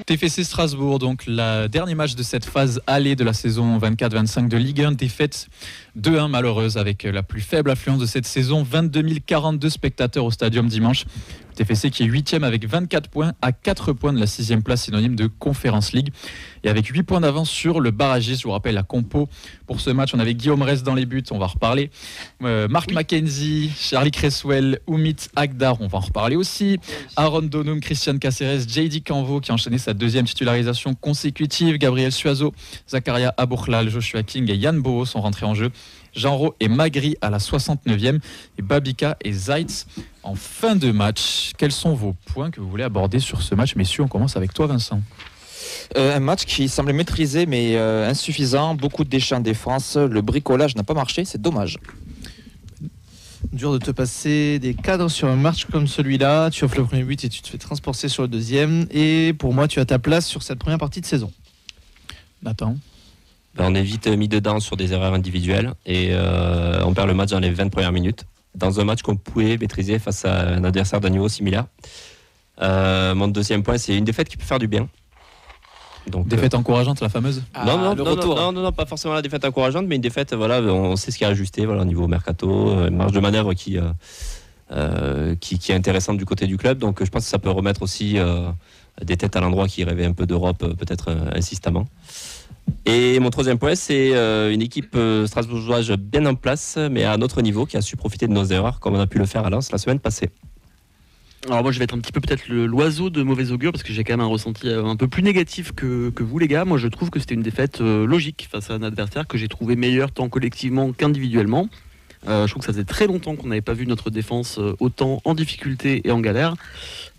TFC Strasbourg, donc le dernier match de cette phase allée de la saison 24-25 de Ligue 1, défaite 2-1 malheureuse avec la plus faible affluence de cette saison, 22 042 spectateurs au stadium dimanche. TFC qui est 8e avec 24 points à 4 points de la 6e place synonyme de Conference League et avec 8 points d'avance sur le barragiste. Je vous rappelle la compo pour ce match, on avait Guillaume Rest dans les buts, on va en reparler, Marc Mackenzie, Charlie Cresswell, Oumit Agdar, on va en reparler aussi, Aaron Donum, Christian Caceres, JD Canvo qui a enchaîné sa deuxième titularisation consécutive, Gabriel Suazo, Zakaria Aboukhlal, Joshua King et Yann Boho sont rentrés en jeu. Jean-Ro et Magri à la 69e et Babika et Zaitz en fin de match. Quels sont vos points que vous voulez aborder sur ce match, messieurs? On commence avec toi, Vincent. Un match qui semblait maîtrisé mais insuffisant, beaucoup de déchets en défense, le bricolage n'a pas marché, c'est dommage. Dur de te passer des cadres sur un match comme celui-là, tu offres le premier but et tu te fais transporter sur le deuxième, et pour moi tu as ta place sur cette première partie de saison. Nathan? On est vite mis dedans sur des erreurs individuelles et on perd le match dans les 20 premières minutes, dans un match qu'on pouvait maîtriser face à un adversaire d'un niveau similaire. Mon deuxième point, c'est une défaite qui peut faire du bien. Donc, défaite encourageante, la fameuse? Non, pas forcément la défaite encourageante, mais une défaite, voilà, on sait ce qui a ajusté, voilà, au niveau mercato, une marge de manœuvre qui est intéressante du côté du club. Donc je pense que ça peut remettre aussi des têtes à l'endroit qui rêvaient un peu d'Europe, peut-être insistamment. Et mon troisième point, c'est une équipe strasbourgeoise bien en place, mais à un autre niveau, qui a su profiter de nos erreurs, comme on a pu le faire à Lens la semaine passée. Alors moi je vais être un petit peu peut-être l'oiseau de mauvais augure, parce que j'ai quand même un ressenti un peu plus négatif que vous les gars. Moi je trouve que c'était une défaite logique face à un adversaire que j'ai trouvé meilleur tant collectivement qu'individuellement. Je trouve que ça faisait très longtemps qu'on n'avait pas vu notre défense autant en difficulté et en galère.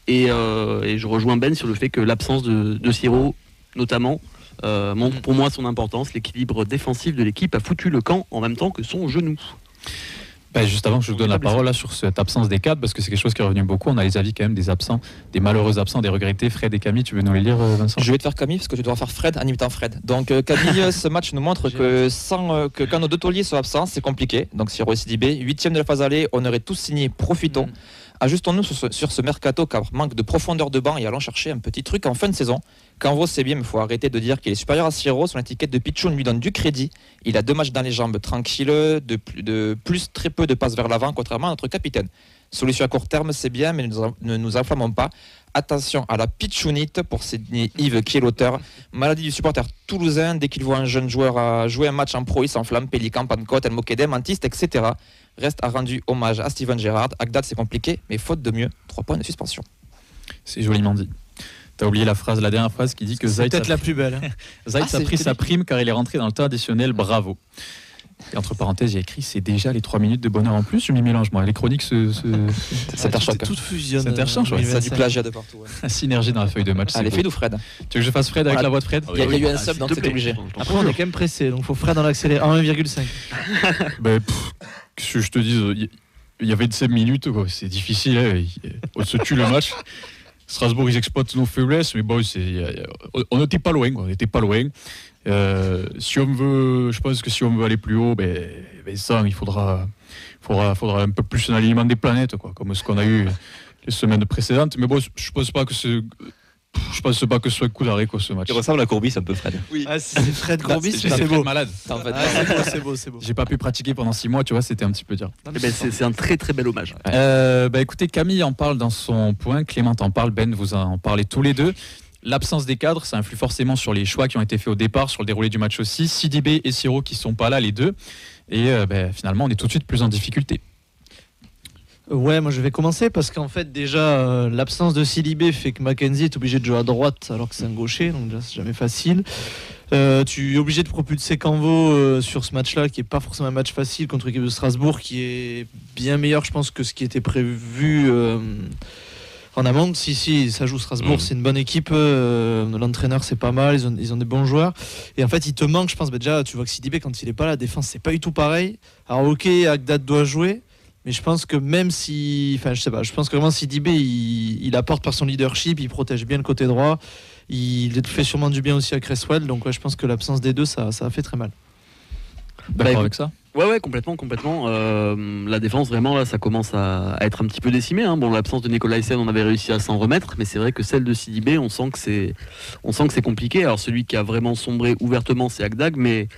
Et je rejoins Ben sur le fait que l'absence de Siro notamment montre pour moi son importance. L'équilibre défensif de l'équipe a foutu le camp en même temps que son genou. Juste avant que je vous donne la parole là, sur cette absence des cadres, parce que c'est quelque chose qui est revenu beaucoup, on a les avis quand même des absents, des malheureux absents, des regrettés. Fred et Camille, tu veux nous les lire, Vincent? Je vais te faire Camille parce que tu dois faire Fred en imitant Fred. Donc Camille, ce match nous montre que quand nos deux tauliers sont absents, c'est compliqué. Donc Siro et Sidibé, 8e de la phase allée, on aurait tous signé, profitons. Ajustons-nous sur ce mercato car manque de profondeur de banc et allons chercher un petit truc en fin de saison. Canvo c'est bien, mais il faut arrêter de dire qu'il est supérieur à Siro. Son étiquette de Pichoun lui donne du crédit. Il a 2 matchs dans les jambes tranquilles, de plus très peu de passes vers l'avant, contrairement à notre capitaine. Solution à court terme, c'est bien, mais ne nous enflammons pas. Attention à la pitchounite pour signer Yves qui est l'auteur. Maladie du supporter toulousain, dès qu'il voit un jeune joueur jouer un match en pro, il s'enflamme. Pélican, Pancote, El Mokedem, Antiste, etc. Reste à rendre hommage à Steven Gerrard. Agdad, c'est compliqué, mais faute de mieux, 3 points de suspension. C'est joliment dit. T'as oublié la dernière phrase qui dit que Zaitz peut-être la plus belle. Zaitz a pris sa prime car il est rentré dans le temps additionnel, bravo. Et entre parenthèses, j'ai écrit c'est déjà les 3 minutes de bonheur en plus. Je m'y mélange moi. Les chroniques s'interchoquent. Tout fusionne. S'interchange, ouais. Ça a du plagiat de partout. Ouais. La synergie dans la feuille de match. Allez, fais-nous Fred. Tu veux que je fasse Fred avec la voix de Fred? Il y a eu un sub, donc c'est obligé. Après, on est quand même pressé, donc il faut Fred dans l'accéléré en 1,5. Que je te dise, il y avait 7 minutes, quoi. C'est difficile. Hein. On se tue le match. Strasbourg, ils exploitent nos faiblesses, mais bon, on n'était pas loin. On n'était pas loin. Si on veut, je pense que si on veut aller plus haut, ça, il faudra un peu plus un alignement des planètes, quoi, comme ce qu'on a eu les semaines précédentes. Mais bon, je pense pas que ce soit un coup d'arrêt, quoi, ce match. Il ressemble à Courbis un peu, Fred. Oui. Ah, c'est Fred Courbis, c'est beau. Malade. C'est beau. J'ai pas pu pratiquer pendant 6 mois, tu vois, c'était un petit peu dur. C'est un très très bel hommage. Écoutez, Camille en parle dans son point, Clément en parle, Ben, vous en parlez tous les deux. L'absence des cadres, ça influe forcément sur les choix qui ont été faits au départ, sur le déroulé du match aussi. Sidibé et Siro qui sont pas là, les deux. Et finalement, on est tout de suite plus en difficulté. Ouais, moi je vais commencer parce qu'en fait déjà l'absence de Sidibé fait que Mackenzie est obligé de jouer à droite alors que c'est un gaucher, donc déjà c'est jamais facile. Tu es obligé de propulser Canvo sur ce match-là qui est pas forcément un match facile contre l'équipe de Strasbourg, qui est bien meilleur je pense que ce qui était prévu en amont. Si ça joue Strasbourg, c'est une bonne équipe, l'entraîneur c'est pas mal, ils ont des bons joueurs et en fait il te manque, je pense déjà tu vois que Sidibé quand il est pas là, la défense c'est pas du tout pareil. Alors ok, Agdad doit jouer, mais je pense que même si, enfin je sais pas, je pense que vraiment Sidibé il apporte par son leadership, il protège bien le côté droit, il fait sûrement du bien aussi à Cresswell, donc ouais, je pense que l'absence des deux ça a fait très mal. D'accord avec ça? Ouais, complètement. La défense, vraiment, là, ça commence à être un petit peu décimée. Hein. Bon, l'absence de Nicolaisen, on avait réussi à s'en remettre, mais c'est vrai que celle de Sidibé, on sent que c'est compliqué. Alors, celui qui a vraiment sombré ouvertement, c'est Agdag, mais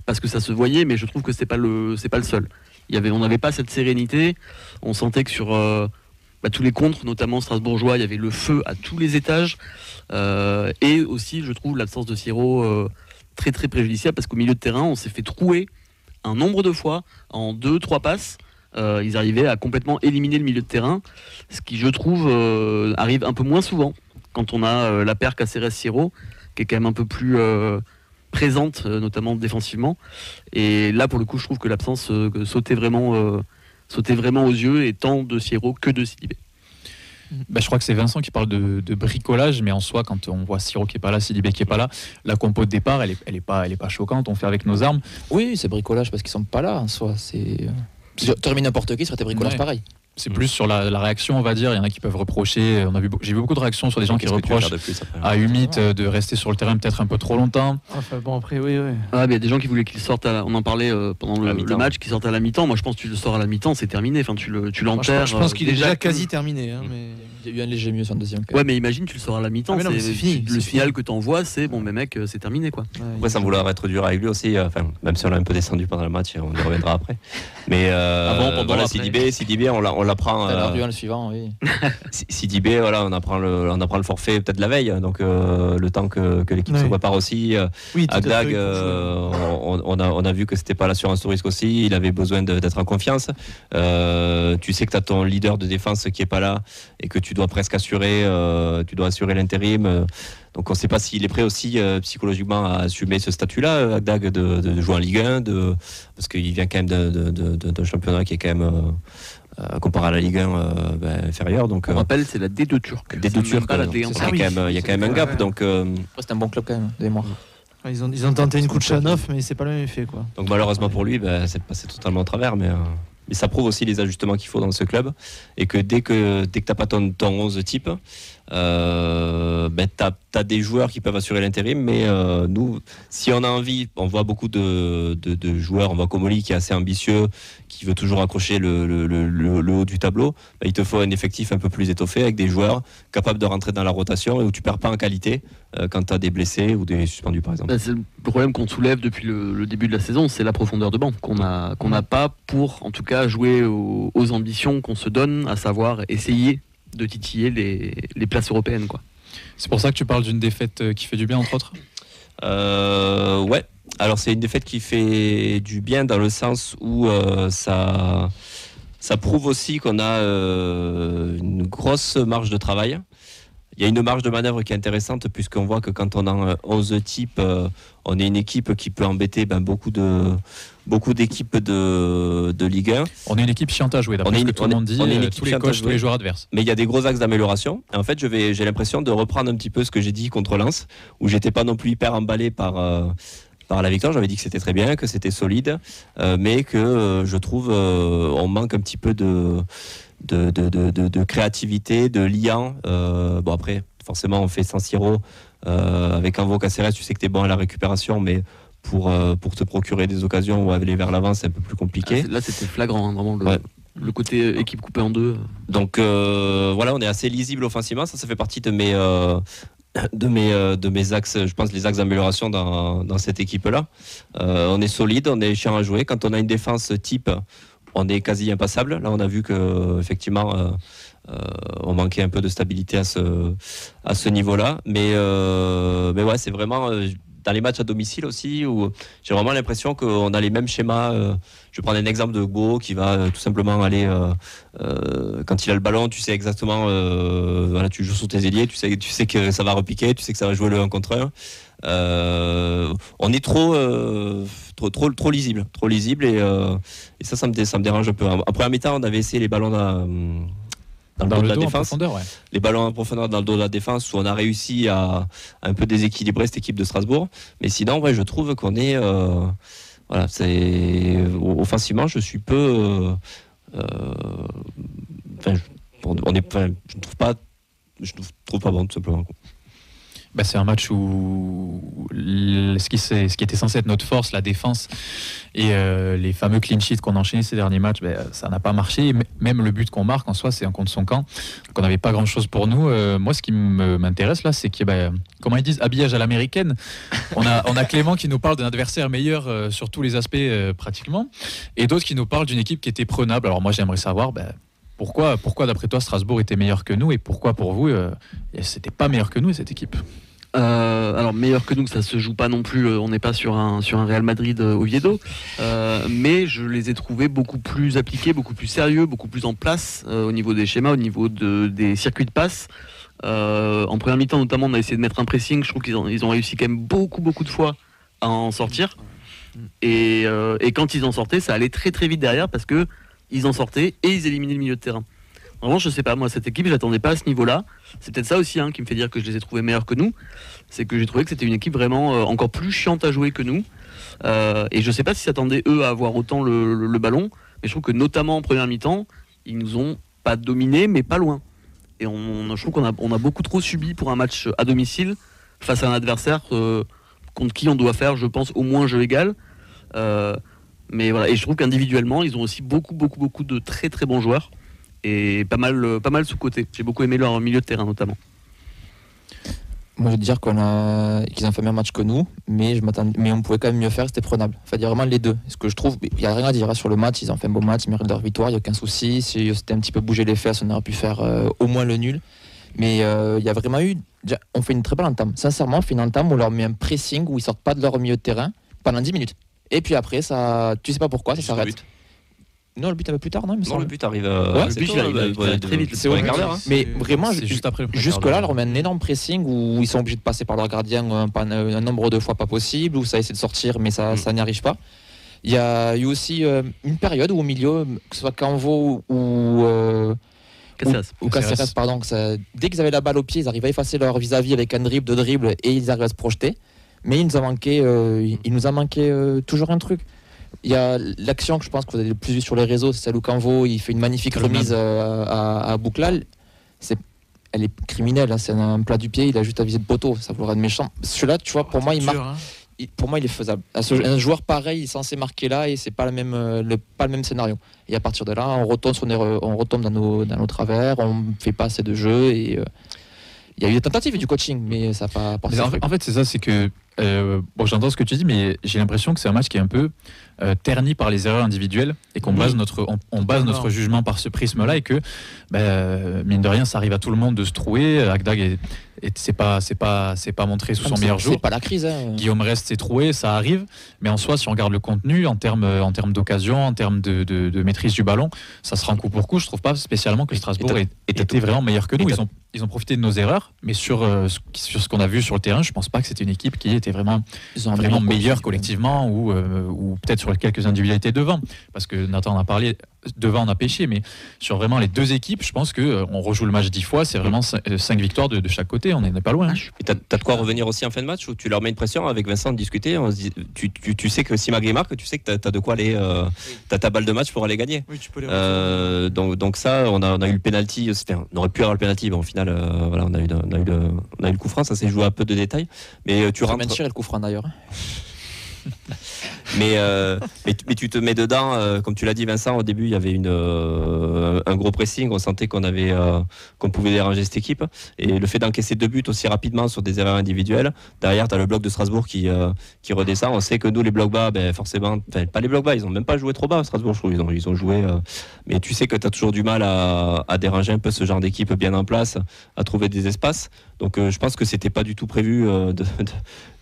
parce que ça se voyait, mais je trouve que c'est pas le seul. On n'avait pas cette sérénité. On sentait que sur tous les contres, notamment strasbourgeois, il y avait le feu à tous les étages. Et aussi, je trouve l'absence de Siro très très préjudiciable, parce qu'au milieu de terrain, on s'est fait trouer un nombre de fois en 2-3 passes. Ils arrivaient à complètement éliminer le milieu de terrain, ce qui, je trouve, arrive un peu moins souvent quand on a la paire Caceres-Siro, qui est quand même un peu plus présente, notamment défensivement. Et là, pour le coup, je trouve que l'absence sautait vraiment aux yeux, et tant de Siro que de Sidibé. Je crois que c'est Vincent qui parle de bricolage, mais en soi, quand on voit Siro qui est pas là, Sidibé qui est pas là, la compo de départ, elle est pas choquante. On fait avec nos armes. Oui, c'est bricolage parce qu'ils sont pas là en soi. Termine n'importe qui, ça serait bricolage pareil. C'est plus sur la réaction, on va dire. Il y en a qui peuvent reprocher. J'ai vu beaucoup de réactions sur des gens qui reprochent à Humit de rester sur le terrain peut-être un peu trop longtemps. Enfin bon, après, oui. Ah, mais il y a des gens qui voulaient qu'il sorte. On en parlait pendant le match, qu'il sorte à la mi-temps. Moi, je pense que tu le sors à la mi-temps, c'est terminé. Enfin, tu l'enterres. Je pense qu'il est déjà quasi terminé. Hein, mais... Il y a eu un léger mieux sur le deuxième. Ouais, mais imagine, tu le sors à la mi-temps. C'est fini. Le signal que t'envoies, c'est bon, mais mec, c'est terminé, quoi. Après, sans vouloir être dur avec lui aussi, même si on l'a un peu descendu pendant le match, on y reviendra après. Mais voilà, Sidibé, on l'apprend. Le suivant, oui. Sidibé, voilà, on apprend le forfait peut-être la veille, donc le temps que l'équipe se prépare aussi. Agdag, on a vu que c'était pas l'assurance au risque aussi, il avait besoin d'être en confiance. Tu sais que tu as ton leader de défense qui est pas là et que tu dois presque assurer, l'intérim. Donc on ne sait pas s'il est prêt aussi psychologiquement à assumer ce statut-là, Agdag, de jouer en Ligue 1, parce qu'il vient quand même d'un championnat qui est quand même comparé à la Ligue 1 inférieure. Donc, on rappelle, c'est la D2 turque. D2 turque, il y a quand même un gap. Donc, c'est un bon club quand même, des mois. Ils ont tenté une coup de Chanoff, mais c'est pas le même effet, quoi. Donc malheureusement pour lui, c'est passé totalement au travers, mais ça prouve aussi les ajustements qu'il faut dans ce club, et que dès que t'as pas ton 11 type, t'as des joueurs qui peuvent assurer l'intérim, mais nous, si on a envie, on voit beaucoup de joueurs, on voit Comoli qui est assez ambitieux, qui veut toujours accrocher le haut du tableau. Il te faut un effectif un peu plus étoffé, avec des joueurs capables de rentrer dans la rotation et où tu perds pas en qualité quand tu as des blessés ou des suspendus, par exemple. C'est le problème qu'on soulève depuis le début de la saison, c'est la profondeur de banc qu'on n'a pas pour, en tout cas, jouer aux ambitions qu'on se donne, à savoir essayer de titiller les places européennes, quoi. C'est pour ça que tu parles d'une défaite qui fait du bien, entre autres. Ouais. Alors c'est une défaite qui fait du bien dans le sens où ça prouve aussi qu'on a une grosse marge de travail. Il y a une marge de manœuvre qui est intéressante, puisqu'on voit que quand on a 11 types, on est une équipe qui peut embêter beaucoup d'équipes de Ligue 1. On est une équipe chiante à jouer, d'après ce que tout le monde dit, tous les coachs, tous les joueurs adverses. Mais il y a des gros axes d'amélioration. Et en fait, j'ai l'impression de reprendre un petit peu ce que j'ai dit contre Lens, où j'étais pas non plus hyper emballé par la victoire. J'avais dit que c'était très bien, que c'était solide, mais que je trouve on manque un petit peu de créativité, de liant. Bon, après, forcément, on fait San Siro avec un Caceres, tu sais que tu es bon à la récupération, mais pour te procurer des occasions ou aller vers l'avant, c'est un peu plus compliqué. Là, c'était flagrant, hein, vraiment, le côté équipe coupée en deux. Donc, voilà, on est assez lisible offensivement. Ça fait partie de mes axes, je pense, les axes d'amélioration dans cette équipe-là. On est solide, on est chiant à jouer. Quand on a une défense type, on est quasi impassable. Là, on a vu que effectivement, on manquait un peu de stabilité à ce niveau-là. Mais ouais, c'est vraiment dans les matchs à domicile aussi, où j'ai vraiment l'impression qu'on a les mêmes schémas. Je vais prendre un exemple de Gbo qui va tout simplement aller quand il a le ballon, tu sais exactement, voilà, tu joues sur tes ailiers, tu sais que ça va repiquer, tu sais que ça va jouer le 1 contre 1. On est trop lisible, et ça me dérange un peu. Après, en mi-temps, on avait essayé les ballons dans le dos de la défense, les ballons en profondeur dans le dos de la défense, où on a réussi à un peu déséquilibrer cette équipe de Strasbourg. Mais sinon, je trouve qu'on est voilà, offensivement, je suis peu je ne trouve pas bon, tout simplement. C'est un match où ce qui était censé être notre force, la défense et les fameux clean sheets qu'on a enchaînés ces derniers matchs, ça n'a pas marché. Même le but qu'on marque en soi, c'est un contre son camp. Donc on n'avait pas grand-chose pour nous. Moi, ce qui m'intéresse là, c'est que, comment ils disent, habillage à l'américaine. On a Clément qui nous parle d'un adversaire meilleur sur tous les aspects pratiquement, et d'autres qui nous parlent d'une équipe qui était prenable. Alors moi, j'aimerais savoir pourquoi d'après toi Strasbourg était meilleur que nous, et pourquoi pour vous c'était pas meilleur que nous cette équipe. Alors meilleur que nous, ça se joue pas non plus, on n'est pas sur un Real Madrid Oviedo, mais je les ai trouvés beaucoup plus appliqués, beaucoup plus sérieux, beaucoup plus en place au niveau des schémas, au niveau des circuits de passe. En première mi-temps notamment, on a essayé de mettre un pressing, je trouve qu'ils ont réussi quand même beaucoup de fois à en sortir, et quand ils en sortaient, ça allait très très vite derrière parce que ils en sortaient et ils éliminaient le milieu de terrain. Vraiment, je sais pas, moi cette équipe, je l'attendais pas à ce niveau-là. C'est peut-être ça aussi qui me fait dire que je les ai trouvés meilleurs que nous. C'est que j'ai trouvé que c'était une équipe vraiment encore plus chiante à jouer que nous. Et je sais pas s'ils s'attendaient eux à avoir autant le ballon, mais je trouve que notamment en première mi-temps, ils nous ont pas dominés, mais pas loin. Et je trouve qu'on a beaucoup trop subi pour un match à domicile face à un adversaire contre qui on doit faire, je pense, au moins jeu égal. Mais voilà, et je trouve qu'individuellement, ils ont aussi beaucoup de très très bons joueurs. Et pas mal sous-côté. J'ai beaucoup aimé leur milieu de terrain notamment. Moi, je veux dire qu'ils ont fait un meilleur match que nous, mais on pouvait quand même mieux faire, c'était prenable. Enfin, il y a vraiment les deux. Ce que je trouve, il n'y a rien à dire sur le match, ils ont fait un beau match, ils méritent leur victoire, il n'y a aucun souci. Si c'était un petit peu bougé les fesses, on aurait pu faire au moins le nul. Mais il y a vraiment eu. On fait une très belle entame. Sincèrement, on fait une entame où on leur met un pressing où ils sortent pas de leur milieu de terrain pendant 10 minutes. Et puis après, tu sais pas pourquoi, ça s'arrête. Non, le but un peu plus tard, non, le but arrive. Le but il arrive très vite. C'est au quart d'heure. Mais vraiment, juste après. Jusque-là, leur met un énorme pressing où ils sont obligés de passer par leur gardien un nombre de fois pas possible, où ça essaie de sortir, mais ça n'y arrive pas. Il y a eu aussi une période où au milieu, que ce soit Canvo ou Caceres, pardon, dès qu'ils avaient la balle au pied, ils arrivaient à effacer leur vis-à-vis avec un dribble, 2 dribbles, et ils arrivaient à se projeter. Mais il nous a manqué toujours un truc. Il y a l'action que je pense que vous avez le plus vu sur les réseaux, c'est celle où Canvo il fait une magnifique remise à Bouklal. Elle est criminelle, c'est un plat du pied, il a juste à viser le poteau, ça vouloir être méchant. Celui-là, tu vois, pour moi, il marque. Pour moi, il est faisable. Un joueur pareil, il est censé marquer là, et c'est pas le même scénario. Et à partir de là, on retombe dans nos travers, on fait pas assez de jeux, et il y a eu des tentatives et du coaching, mais ça n'a pas porté. En fait, c'est ça, c'est que j'entends ce que tu dis, mais j'ai l'impression que c'est un match qui est un peu terni par les erreurs individuelles et qu'on base notre jugement par ce prisme-là, et que mine de rien, ça arrive à tout le monde de se trouer. Agdag c'est pas montré sous son meilleur jour. C'est pas la crise. Guillaume Rest s'est troué, ça arrive, mais en soi, si on regarde le contenu en termes d'occasion, en termes de maîtrise du ballon, ça se rend coup pour coup. Je trouve pas spécialement que Strasbourg était vraiment meilleur que nous. Ils ont profité de nos erreurs, mais sur ce qu'on a vu sur le terrain, je pense pas que c'était une équipe qui était vraiment meilleure collectivement, ou peut-être sur quelques individualités devant, parce que Nathan en a parlé. Devant on a pêché, mais sur vraiment les deux équipes, je pense qu'on rejoue le match 10 fois, c'est vraiment 5 victoires de chaque côté, on n'est pas loin. Et t'as de quoi revenir aussi en fin de match, où tu leur mets une pression avec Vincent de discuter, on se dit, tu sais que si Magri marque, tu sais que t'as de quoi aller, t'as ta balle de match pour aller gagner. Oui, tu peux les donc ça, on a eu le penalty, on aurait pu avoir le penalty, mais au final, on a eu le coup franc, ça s'est joué à peu de détails, mais tu rentres. Tirer le coup franc d'ailleurs. Mais tu te mets dedans, comme tu l'as dit Vincent, au début il y avait un gros pressing, on sentait qu'on pouvait déranger cette équipe, et le fait d'encaisser 2 buts aussi rapidement sur des erreurs individuelles, derrière tu as le bloc de Strasbourg qui redescend. On sait que nous les blocs bas, forcément, pas les blocs bas, ils ont même pas joué trop bas à Strasbourg, je trouve, ils ont joué, mais tu sais que tu as toujours du mal à déranger un peu ce genre d'équipe bien en place, à trouver des espaces. Donc je pense que c'était pas du tout prévu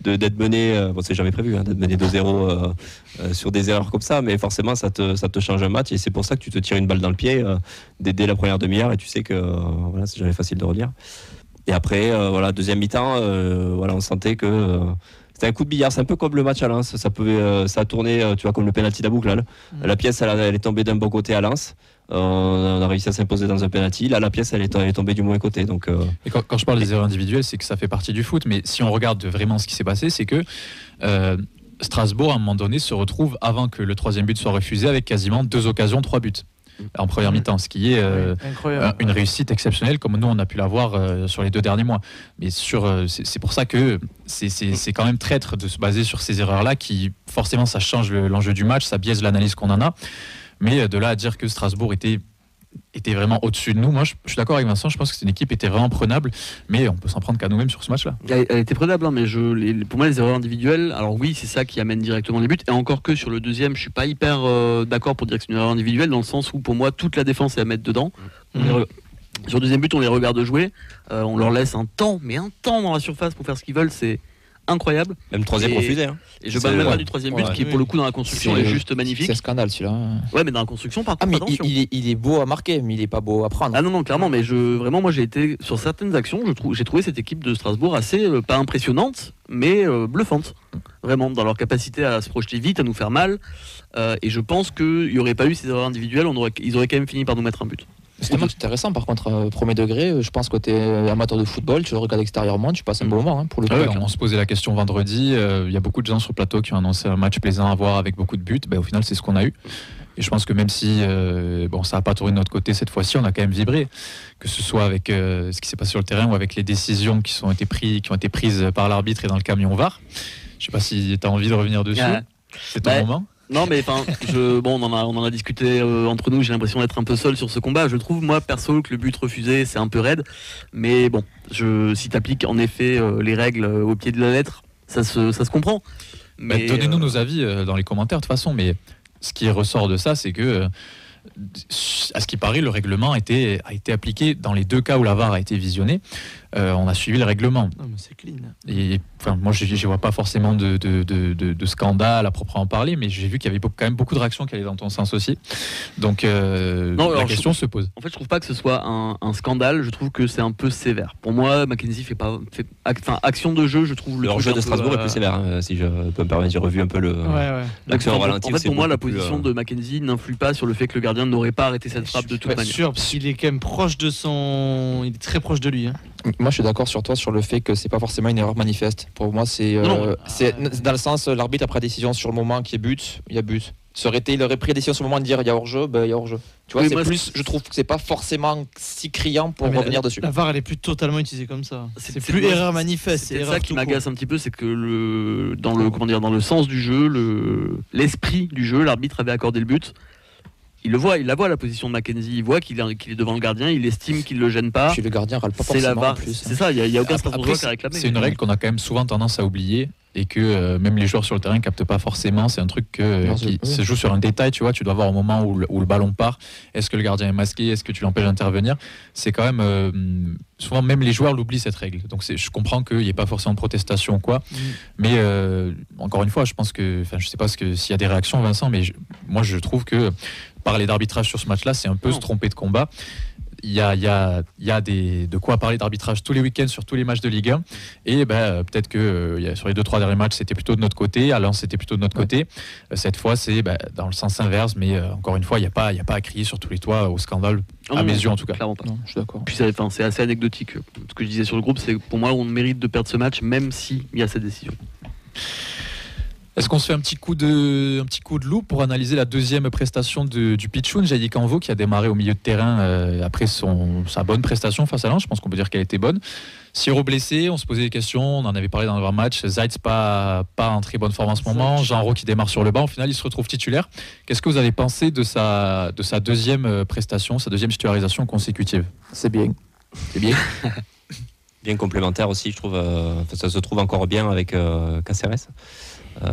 d'être mené, c'est jamais prévu d'être mené 2-0 sur des erreurs comme ça, mais forcément ça te change un match, et c'est pour ça que tu te tires une balle dans le pied dès la première demi-heure, et tu sais que c'est jamais facile de revenir. Et après deuxième mi-temps, on sentait que c'était un coup de billard, c'est un peu comme le match à Lens, ça a tourné, tu vois, comme le penalty d'Abouklal. La pièce elle est tombée d'un bon côté à Lens. On a réussi à s'imposer dans un penalty. Là, la pièce, elle est tombée du mauvais côté. Donc, Et quand je parle des erreurs individuelles, c'est que ça fait partie du foot. Mais si on regarde vraiment ce qui s'est passé, c'est que Strasbourg, à un moment donné, se retrouve, avant que le 3e but soit refusé, avec quasiment 2 occasions, 3 buts. en première mi-temps, ce qui est Incroyable. une réussite exceptionnelle comme nous on a pu l'avoir sur les 2 derniers mois. Mais c'est pour ça que c'est quand même traître de se baser sur ces erreurs-là qui forcément ça change l'enjeu du match, ça biaise l'analyse qu'on en a. Mais de là à dire que Strasbourg était vraiment au-dessus de nous, moi je suis d'accord avec Vincent, je pense que c'est une équipe qui était vraiment prenable, mais on peut s'en prendre qu'à nous-mêmes sur ce match-là. Elle était prenable, hein, mais pour moi les erreurs individuelles, alors oui c'est ça qui amène directement les buts, et encore que sur le deuxième je suis pas hyper d'accord pour dire que c'est une erreur individuelle, dans le sens où pour moi toute la défense est à mettre dedans. Sur le deuxième but on les regarde jouer, on leur laisse un temps dans la surface pour faire ce qu'ils veulent, c'est incroyable. Même troisième refusé. Hein. Et je parle même pas du troisième but qui pour le coup dans la construction est juste magnifique. C'est un scandale celui-là. Ouais, mais dans la construction par contre mais attention. il est beau à marquer, mais il est pas beau à prendre. Ah non clairement, mais vraiment moi j'ai été sur certaines actions, j'ai trouvé cette équipe de Strasbourg assez pas impressionnante, mais bluffante. Vraiment dans leur capacité à se projeter vite, à nous faire mal. Et je pense qu'il n'y aurait pas eu ces erreurs individuelles, ils auraient quand même fini par nous mettre un but. C'est un match intéressant par contre, premier degré. Je pense que tu es amateur de football, tu le regardes extérieurement, tu passes un bon moment pour le coup. On se posait la question vendredi, il y a beaucoup de gens sur le plateau qui ont annoncé un match plaisant à voir avec beaucoup de buts. Au final c'est ce qu'on a eu. Et je pense que même si ça n'a pas tourné de notre côté cette fois-ci, on a quand même vibré, que ce soit avec ce qui s'est passé sur le terrain ou avec les décisions qui ont été prises par l'arbitre et dans le camion VAR. Je ne sais pas si tu as envie de revenir dessus. C'est ton moment. Non mais on en a discuté entre nous, j'ai l'impression d'être un peu seul sur ce combat. Je trouve moi perso que le but refusé c'est un peu raide, mais bon, si t'appliques en effet les règles au pied de la lettre, ça se comprend. Mais donnez-nous nos avis dans les commentaires de toute façon, mais ce qui ressort de ça c'est que à ce qui paraît, le règlement a été appliqué dans les 2 cas où la VAR a été visionnée. On a suivi le règlement. Non, mais c'est clean. Et moi, je ne vois pas forcément de scandale à proprement parler, mais j'ai vu qu'il y avait quand même beaucoup de réactions qui allaient dans ton sens aussi. Donc, la question se pose. En fait, je trouve pas que ce soit un scandale. Je trouve que c'est un peu sévère. Pour moi, Mackenzie action de jeu, je trouve le jeu de Strasbourg est plus sévère. Si je peux me permettre, j'ai revu un peu l'action au ralenti. En fait, pour moi, la position de Mackenzie n'influe pas sur le fait que le gardien n'aurait pas arrêté cette frappe de toute manière. Sûr, parce qu'il est quand même proche de il est très proche de lui. Moi, je suis d'accord sur toi sur le fait que c'est pas forcément une erreur manifeste. Pour moi, c'est dans le sens l'arbitre a pris la décision sur le moment qui est but, il y a but. Il aurait pris la décision sur le moment de dire il y a hors-jeu, il y a hors-jeu. Tu vois, je trouve que c'est pas forcément si criant pour revenir dessus. La VAR elle est plus totalement utilisée comme ça. C'est plus erreur manifeste. C'est ça qui m'agace un petit peu, c'est que dans le sens du jeu, l'esprit du jeu, l'arbitre avait accordé le but. Il la voit la position de Mackenzie, il voit qu'il est devant le gardien, il estime qu'il le gêne pas. Puis le gardien râle pas forcément. C'est la VAR, en plus. C'est ça, il y a aucun Strasbourgeois qui a réclamé. C'est une règle qu'on a quand même souvent tendance à oublier et que même les joueurs sur le terrain captent pas forcément. C'est un truc qui se joue sur un détail, tu vois. Tu dois voir au moment où le ballon part, est-ce que le gardien est masqué, est-ce que tu l'empêches d'intervenir. C'est quand même souvent même les joueurs l'oublient cette règle. Donc je comprends qu'il n'y ait pas forcément de protestation quoi. Mais encore une fois, je pense que, je sais pas s'il y a des réactions, Vincent, mais moi je trouve que parler d'arbitrage sur ce match-là, c'est un peu se tromper de combat. Il y a de quoi parler d'arbitrage tous les week-ends sur tous les matchs de Ligue 1. Et peut-être que sur les 2-3 derniers matchs, c'était plutôt de notre côté. À Lens, c'était plutôt de notre côté. Cette fois, c'est dans le sens inverse. Mais encore une fois, il n'y a pas à crier sur tous les toits au scandale, à mes yeux en tout cas. Clairement pas. Non, je suis d'accord. Puis c'est assez anecdotique. Ce que je disais sur le groupe, c'est que pour moi, on mérite de perdre ce match, même s'il y a cette décision. Est-ce qu'on se fait un petit coup de loupe pour analyser la deuxième prestation du Pichoun, Jaïdi Canvo, qui a démarré au milieu de terrain après sa bonne prestation face à Lens. Je pense qu'on peut dire qu'elle était bonne. Siro blessé, on se posait des questions, on en avait parlé dans le match. Zaitz pas en très bonne forme en ce moment. Jean-Ro qui démarre sur le banc. Au final, il se retrouve titulaire. Qu'est-ce que vous avez pensé de sa deuxième prestation, sa deuxième titularisation consécutive ? C'est bien. Bien complémentaire aussi, je trouve. Ça se trouve encore bien avec Caceres.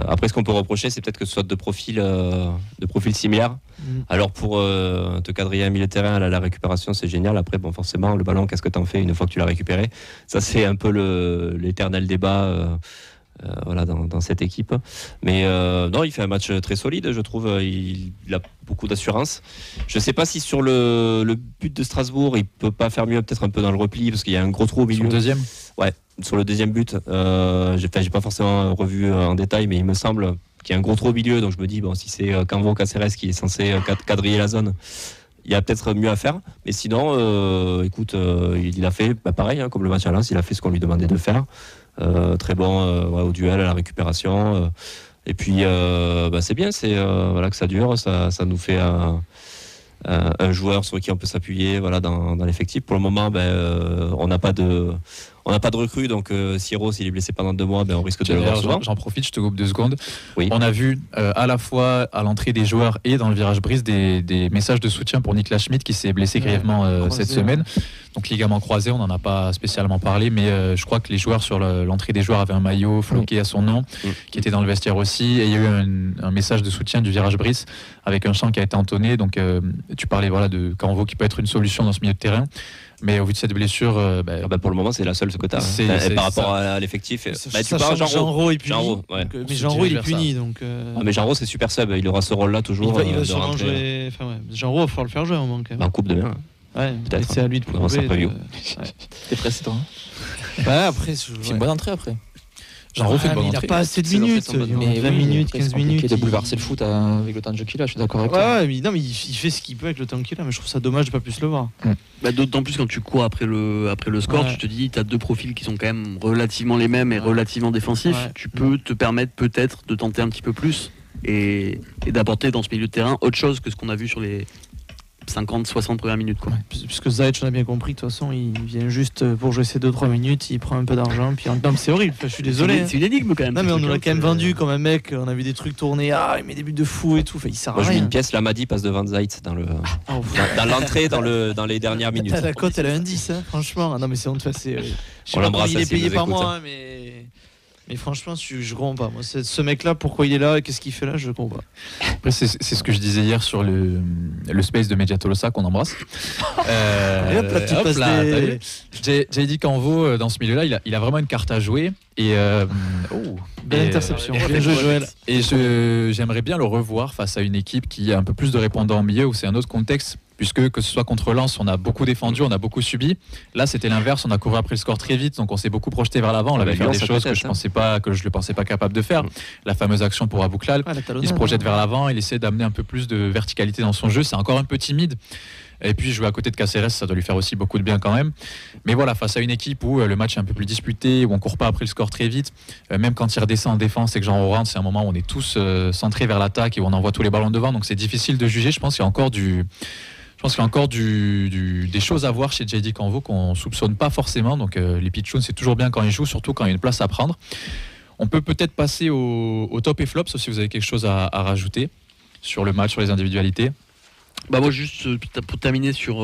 Après, ce qu'on peut reprocher, c'est peut-être que ce soit de profils similaires. Alors, pour te quadriller un milieu de terrain à la récupération, c'est génial. Après, forcément, le ballon, qu'est-ce que tu en fais une fois que tu l'as récupéré ? Ça, c'est un peu l'éternel débat dans cette équipe. Mais non, il fait un match très solide, je trouve. Il a beaucoup d'assurance. Je ne sais pas si sur le but de Strasbourg, il ne peut pas faire mieux, peut-être un peu dans le repli, parce qu'il y a un gros trou au milieu. Sur le deuxième ? Ouais, sur le deuxième but, j'ai pas forcément revu en détail, mais il me semble qu'il y a un gros trou au milieu, donc je me dis, si c'est Canvo Caceres qui est censé quadriller la zone, il y a peut-être mieux à faire. Mais sinon, il a fait pareil, comme le match à Lens, il a fait ce qu'on lui demandait de faire. Très bon au duel, à la récupération. Et puis, c'est bien, que ça dure, ça nous fait un joueur sur qui on peut s'appuyer dans l'effectif. Pour le moment, on n'a pas de recrue, donc Siro, s'il est blessé pendant 2 mois, on risque de le voir souvent. J'en profite, je te coupe 2 secondes. Oui. On a vu à la fois à l'entrée des joueurs et dans le virage brise des messages de soutien pour Niklas Schmidt qui s'est blessé grièvement cette semaine. Donc ligament croisé, on n'en a pas spécialement parlé, mais je crois que les joueurs sur l'entrée des joueurs avaient un maillot floqué à son nom, qui était dans le vestiaire aussi, et il y a eu un message de soutien du virage brise avec un chant qui a été entonné. Donc tu parlais de Canvo qui peut être une solution dans ce milieu de terrain. Mais au vu de cette blessure, pour le moment, c'est la seule ce que tu as. Par rapport à l'effectif. Tu parles Jean-Ro est puni. Ouais. Mais Jean-Ro, il est puni. Donc, mais Jean-Ro, c'est super sub. Il aura ce rôle-là toujours. Il va sûrement jouer. Jean-Ro, il va falloir le faire jouer à un moment quand même. En coupe demain. Ouais, peut-être. C'est à lui de prouver. T'es pressé, toi. Après, c'est une bonne entrée après. Jean-Ro fait une bonne il n'a entrée. pas assez de minutes. Mais 20 minutes, 15 minutes. Il de bouleverser le foot avec le temps de jeu qu'il a, je suis d'accord avec toi. Ouais, mais il fait ce qu'il peut avec le temps qu'il a, mais je trouve ça dommage de pas plus le voir. D'autant plus quand tu cours après le score, tu te dis tu as 2 profils qui sont quand même relativement les mêmes et relativement défensifs. Tu peux te permettre peut-être de tenter un petit peu plus et d'apporter dans ce milieu de terrain autre chose que ce qu'on a vu sur les 50-60 premières minutes. Puisque Zayt, on a bien compris, de toute façon, il vient juste pour jouer ses 2-3 minutes, il prend un peu d'argent, puis c'est horrible, je suis désolé. C'est une énigme quand même. Non, mais on nous l'a quand même vendu comme un mec, on a vu des trucs tourner, il met des buts de fou et tout, il sert à rien. Moi, je mets une pièce, Lamadi passe devant Zayt dans l'entrée, dans les dernières minutes. La cote, elle a un 10, franchement. Non, mais c'est honteux. On l'embrasse, il est payé par mois, mais franchement, je comprends pas. Moi, ce mec-là, pourquoi il est là et qu'est-ce qu'il fait là, je comprends pas. Après, c'est ce que je disais hier sur le space de Media Tolosa qu'on embrasse. JD Canvo, dans ce milieu-là, il a vraiment une carte à jouer. Belle interception. Bien joué, Joël. Et j'aimerais bien le revoir face à une équipe qui a un peu plus de répondants au milieu, où c'est un autre contexte. Puisque que ce soit contre Lens, on a beaucoup défendu, on a beaucoup subi. Là, c'était l'inverse, on a couru après le score très vite, donc on s'est beaucoup projeté vers l'avant. On avait fait des choses que je ne pensais pas capable de faire. La fameuse action pour Abouklal, il se projette vers l'avant, il essaie d'amener un peu plus de verticalité dans son jeu. C'est encore un peu timide. Et puis jouer à côté de Caceres, ça doit lui faire aussi beaucoup de bien quand même. Mais voilà, face à une équipe où le match est un peu plus disputé, où on court pas après le score très vite, même quand il redescend en défense et que Jean rentre, c'est un moment où on est tous centrés vers l'attaque et où on envoie tous les ballons devant. Donc c'est difficile de juger. Je pense qu'il y a encore des choses à voir chez JD Canvo qu'on soupçonne pas forcément. Donc les pitchouns, c'est toujours bien quand ils jouent, surtout quand il y a une place à prendre. On peut peut-être passer au top et flop, sauf si vous avez quelque chose à rajouter sur le match, sur les individualités. Moi, juste pour terminer sur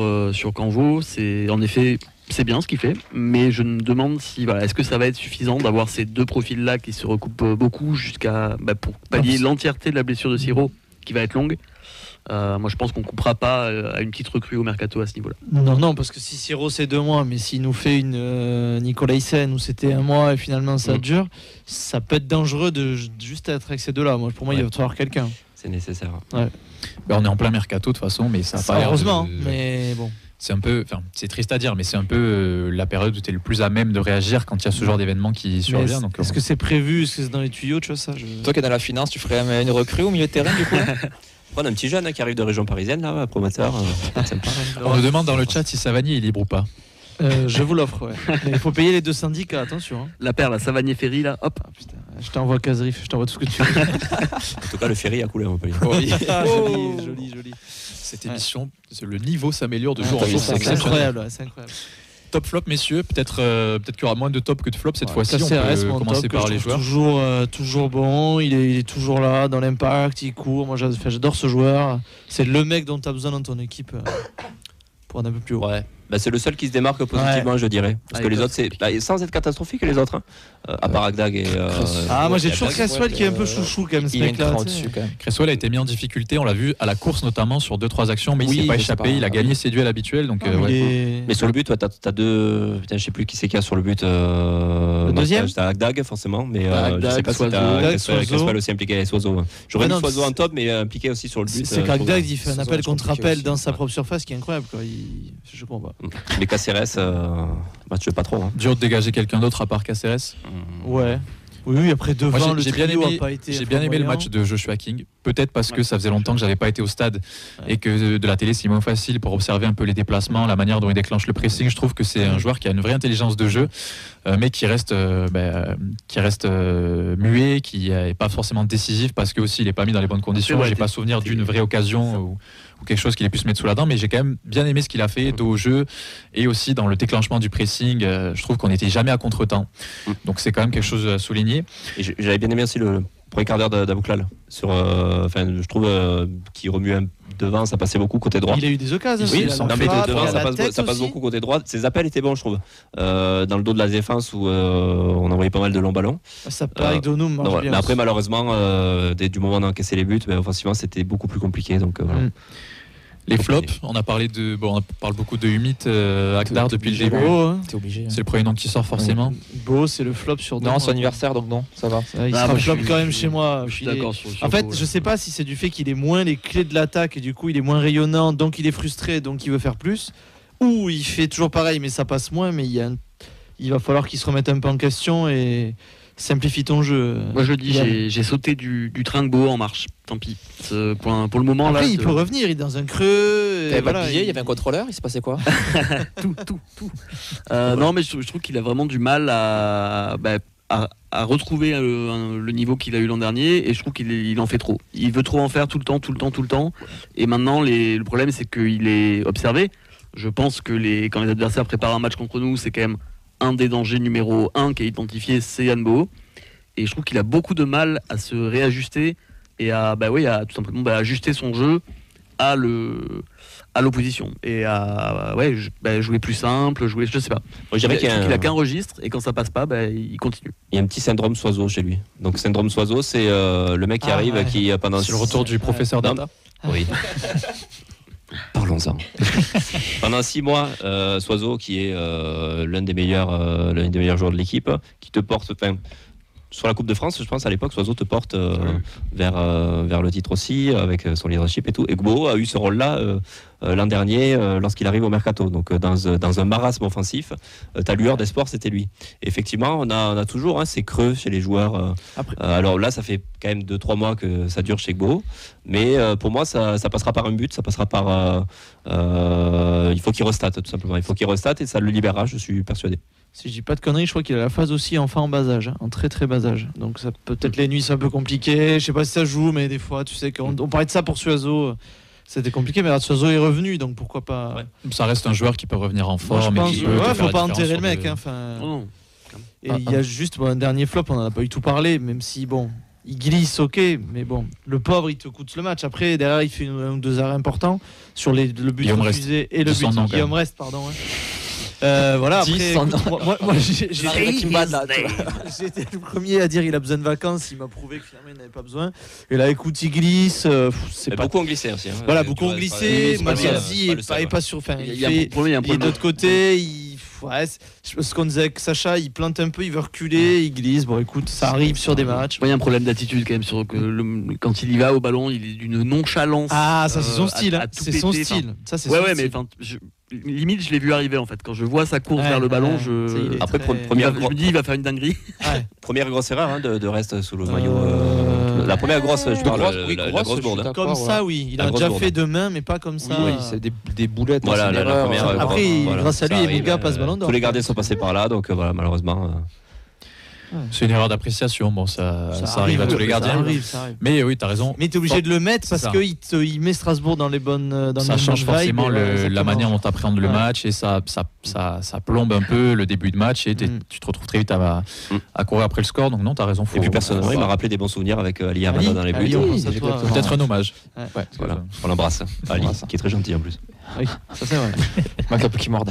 Canvo, c'est en effet c'est bien ce qu'il fait, mais je me demande si est-ce que ça va être suffisant d'avoir ces 2 profils-là qui se recoupent beaucoup jusqu'à pour pallier l'entièreté de la blessure de Siro qui va être longue. Moi je pense qu'on coupera pas à une petite recrue au mercato à ce niveau-là. Non, parce que si Siro c'est 2 mois, mais s'il nous fait une Nicolaisen où c'était 1 mois et finalement ça dure, ça peut être dangereux de juste être avec ces 2-là. Pour moi, il va falloir quelqu'un. C'est nécessaire. Ouais. On est en plein mercato de toute façon, mais ça n'a pas l'air heureusement, mais bon. C'est un peu, c'est triste à dire, mais c'est un peu la période où tu es le plus à même de réagir quand il y a ce genre d'événement qui survient. Est-ce que c'est prévu? Est-ce que c'est dans les tuyaux? Tu vois ça Toi qui es dans la finance, tu ferais une recrue au milieu de terrain du coup? Prendre un petit jeune qui arrive de région parisienne, là, promoteur. On me demande dans le chat si Savanier est libre ou pas. Je vous l'offre, ouais. Mais il faut payer les 2 syndicats, attention. La paire, la Savanier-Ferry, là, hop. Putain, je t'envoie Caserif, je t'envoie tout ce que tu veux. En tout cas, le ferry a coulé à Montpellier. Joli. Cette émission, le niveau s'améliore de jour en jour. C'est incroyable. Top flop, messieurs. Peut-être qu'il y aura moins de top que de flop cette fois-ci. Caceres, on peut commencer par les joueurs. Toujours bon. Il est toujours là dans l'impact. Il court. Moi, j'adore ce joueur. C'est le mec dont tu as besoin dans ton équipe pour aller un peu plus haut. Ouais. C'est le seul qui se démarque positivement, je dirais. Parce que les autres, c'est sans être catastrophique, les autres. À part Agdag et. Moi j'ai toujours Cresswell qui est un peu chouchou quand même. Ce mec-là. Cresswell a été mis en difficulté, on l'a vu à la course notamment sur 2-3 actions, mais il s'est pas échappé, il a gagné ses duels habituels. Donc, Mais sur le but, t'as 2. Putain, je sais plus qui c'est qui a sur le but. Le deuxième. T'as Agdag forcément, mais je sais pas si t'as Cresswell aussi impliqué. Soiseau. J'aurais mis Soiseau en top, mais impliqué aussi sur le but. C'est qu'Agdag il fait un appel contre appel dans sa propre surface qui est incroyable. Je comprends pas. Les Caceres, tu veux pas trop. Dur de dégager quelqu'un d'autre à part Caceres. Ouais. Oui, après devant Moi, le j'ai bien trio aimé, a pas été. j'ai bien aimé le match de Joshua King. Peut-être parce que ça faisait longtemps que j'avais pas été au stade et que de la télé c'est moins facile pour observer un peu les déplacements, la manière dont il déclenche le pressing. Je trouve que c'est un joueur qui a une vraie intelligence de jeu, mais qui reste muet, qui est pas forcément décisif parce que aussi il est pas mis dans les bonnes conditions. Ouais, J'ai pas souvenir d'une vraie occasion ou quelque chose qu'il ait pu se mettre sous la dent, mais j'ai quand même bien aimé ce qu'il a fait dos au jeu et aussi dans le déclenchement du pressing. Je trouve qu'on n'était jamais à contre-temps, donc c'est quand même quelque chose à souligner. Et j'avais bien aimé aussi le premier quart d'heure d'Abouklal. Je trouve qu'il remue devant, ça passait beaucoup côté droit. Il a eu des occasions. Oui, il a non, mais frappe, devant, il a ça la tête passe aussi. beaucoup côté droit. Ses appels étaient bons, je trouve. Dans le dos de la défense où on envoyait pas mal de longs ballons. Ça paraît que Donum marche bien. Mais après, malheureusement, dès du moment où on a encaissé les buts, offensivement, c'était beaucoup plus compliqué. Donc, voilà. Les flops, on parle beaucoup de Humit Akdar depuis le début. Beau, hein. T'es obligé. C'est le premier nom qui sort forcément. Beau, c'est le flop sur Non, deux. son anniversaire, donc non, ça va. Il Ah, sera moi, flop je suis- quand même chez moi. Je suis Il est- d'accord sur En fait, Beau, je sais pas si c'est du fait qu'il est moins les clés de l'attaque et du coup il est moins rayonnant, donc il est frustré, donc il veut faire plus. Ou il fait toujours pareil, mais ça passe moins. Mais il va falloir qu'il se remette un peu en question et simplifie ton jeu. Moi je le dis, Yann. j'ai sauté du train de Beau en marche. Tant pis. Pour le moment Après, là. il peut revenir, il est dans un creux. et T'avais pas voilà, le billet, il y avait un contrôleur, il se passait quoi? tout. Non, mais je trouve qu'il a vraiment du mal à retrouver le niveau qu'il a eu l'an dernier, et je trouve qu'il en fait trop. Il veut trop en faire tout le temps. Et maintenant, le problème, c'est qu'il est observé. Je pense que quand les adversaires préparent un match contre nous, c'est quand même un des dangers numéro 1 qui est identifié, c'est Yann Beau. Et je trouve qu'il a beaucoup de mal à se réajuster et à tout simplement ajuster son jeu à l'opposition et à jouer plus simple, je sais pas. Moi, je dirais qu'il y a Il a qu'un registre et quand ça passe pas, il continue. Il y a un petit syndrome Soiseau chez lui. Donc, syndrome Soiseau, c'est le mec qui arrive, ouais. qui pendant. C'est le retour du professeur Non, Data. Oui. Parlons-en. Pendant 6 mois, Soiseau, qui est l'un des meilleurs joueurs de l'équipe, qui te porte. Sur la Coupe de France, je pense à l'époque, Soiseau te porte vers le titre aussi, avec son leadership et tout. Et Gbo a eu ce rôle-là l'an dernier, lorsqu'il arrive au Mercato. Donc dans un marasme offensif, ta lueur d'espoir, c'était lui. Et effectivement, on a toujours ces creux chez les joueurs. Alors là, ça fait quand même 2-3 mois que ça dure chez Gbo. Mais pour moi, ça passera par un but, ça passera par... il faut qu'il restate, tout simplement. Il faut qu'il restate et ça le libérera, je suis persuadé. Si je dis pas de conneries, je crois qu'il a la phase aussi enfant en bas âge, en très très bas âge. Donc ça peut-être les nuits c'est un peu compliqué. Je sais pas si ça joue, mais des fois tu sais qu'on parlait de ça pour Suazo, c'était compliqué. Mais là, Suazo est revenu, donc pourquoi pas. Ouais. Ça reste un joueur qui peut revenir en Moi, je forme. pense, et qui peut te faire faut la pas différence enterrer le sur mec. des- Hein, enfin. Non. Et il y a juste un dernier flop, on en a pas eu tout parlé, même si bon, il glisse, ok, mais bon, le pauvre il te coûte le match. Après derrière il fait un ou deux arrêts importants sur le but Guillaume refusé et le Dis son nom, but quand Guillaume même. Reste, pardon. Hein. Voilà, Dis après, son écoute, nom. moi j'ai J'arrive qui me bat, là, tu vois. j'ai été le premier à dire il a besoin de vacances, il m'a prouvé que finalement il n'avait pas besoin. Et là écoute, il glisse, c'est pas Beaucoup ont glissé aussi. voilà, Tu beaucoup vois, ont c'est glissé, pas- c'est pas Mackenzie le est seul, pas sur enfin Il il y a un fait problème, il est de l'autre côté, ce qu'on disait avec Sacha, il plante un peu, il veut reculer, il glisse. Bon, écoute, ça arrive sur des matchs. Il y a un problème d'attitude quand même quand il y va au ballon, il est d'une nonchalance. Ah, ça c'est son style, à hein. tout C'est son péter, style. Ça c'est Ouais, son ouais, mais style. limite, je l'ai vu arriver en fait. Quand je vois sa course Ouais, vers le ballon, ouais, ça, il est Après, très- je première me dis, il va faire une dinguerie. Ouais. Première grosse erreur de reste sous le maillot. La première grosse, je Plus parle, grosse, la oui, grosse grosse, bourde. je suis Comme d'accord, ça, oui. Il La a grosse déjà bourde. fait de main, mais pas comme ça. Oui, c'est des boulettes. Voilà, c'est une la erreur. première, Après, voilà, grâce à ça lui, arrive, Emuga passe ballon d'or. Tous les gardiens sont passés par là, donc voilà, malheureusement. C'est une erreur d'appréciation. Bon, ça arrive à tous les gardiens. Ça arrive. Mais oui, tu as raison. Mais t'es obligé de le mettre C'est parce ça. qu'il met Strasbourg dans les bonnes. Dans Ça les change bonnes forcément vibes, la exactement. manière dont tu appréhendes le Ouais. match et ça plombe un peu le début de match et tu te retrouves très vite à courir après le score. Donc non, tu as raison. Et puis personnellement, il m'a rappelé des bons souvenirs avec Ali Amada dans les buts. Ali, on Oui, pense à toi. exactement. Peut-être un hommage. Ouais. Ouais, Voilà, on l'embrasse. Ali, qui est très gentil en plus. Oui, ça c'est vrai. Moi, qui morde.